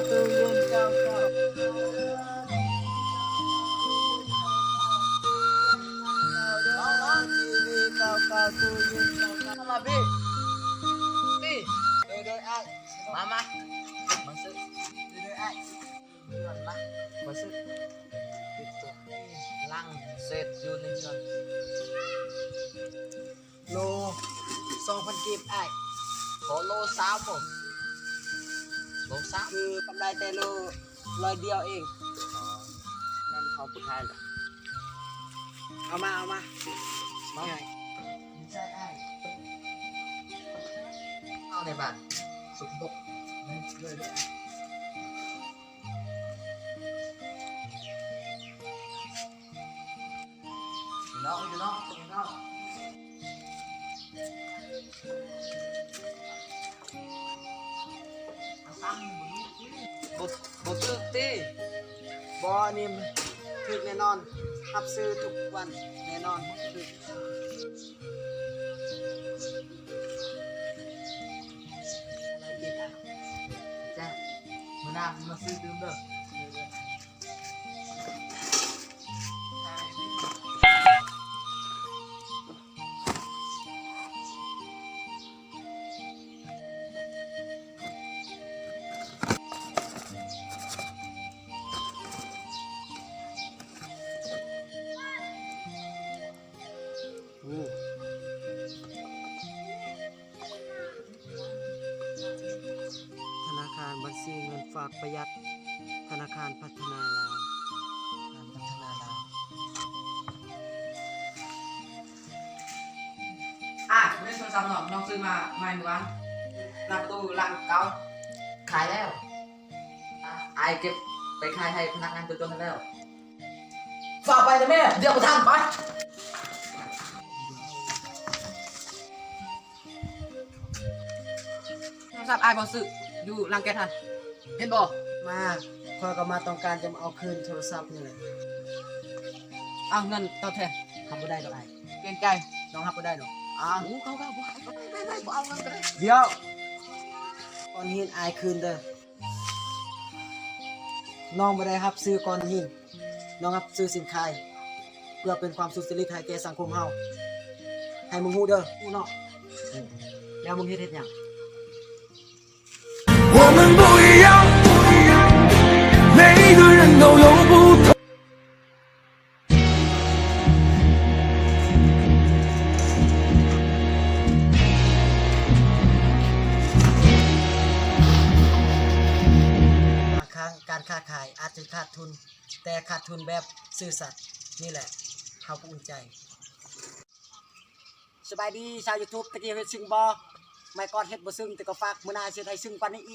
tuyun kau kau tuyun kau Mabi. Ti. Doi ai. Mama. Masuk. Doi ai. Lah. Masuk. Itu. Lang set yun ni John.โล2,000กีบไอ้ ขอโลสามผมโลสาม คือกำไรแต่โลร้อยเดียวเองนั่นเขาผู้ชายเหรอเอามามาง่ายใช่ไอ้เอาในบ้านสุกบกเลยเลยอยู่นอกอยู่นอกอยู่นอกบดตึกตี บอนี่ถึกแน่นอนรับซื้อทุกวันแน่นอนถึกอะไรกินอ่ะ จ้ะมานั่งมาซื้อดื่มเด้อธนาคารบัญชีเงินฝากประหยัดธนาคารพัฒนาลาวการพัฒนาลาว ไม่ได้โทรศัพท์หรอกน้องซื้อมาใหม่เมื่อวานหลังประตูหลังเก่าขายแล้วไอเก็บไปขายให้พนักงานตัวจนแล้วฝากไปนะแม่เดี๋ยวไปทำไปโทรศัพท์ไอบอลซื้ออยู่หลังแกทันเห็นบ่ มาคอยก็มาต้องการจะมาเอาคืนโทรศัพท์นี่แหละ เอาเงินตอบแทน ทำไม่ได้ก็ได้ เกรงใจ น้องทำไม่ได้หรอก เขาบ่เอาเงินก็ได้ เดี๋ยวก่อนหินอายคืนเด้อน้องไม่ได้ครับซื้อก่อนหินน้องครับซื้อสินค้าเพื่อเป็นความสุจริตให้แก่สังคมเฮาให้มึงฮู้เด้อฮู้เนาะแล้วมึงเฮ็ดหยัง我们不一样，每个人都有不同。บางครั้งการค้าขายอาจจะขาดทุน แต่ขาดทุนแบบซื่อสัตย์นี่แหละเฮาภูมิใจสบายดีชาว YouTube ตะกี้เฮ็ดซึ้งบ่ไม่ก่อนเฮ็ดบ่ซึ้งแต่ก็ฝากมื้อหน้าสิเฮ็ดให้ซึ้งกว่านี้อีก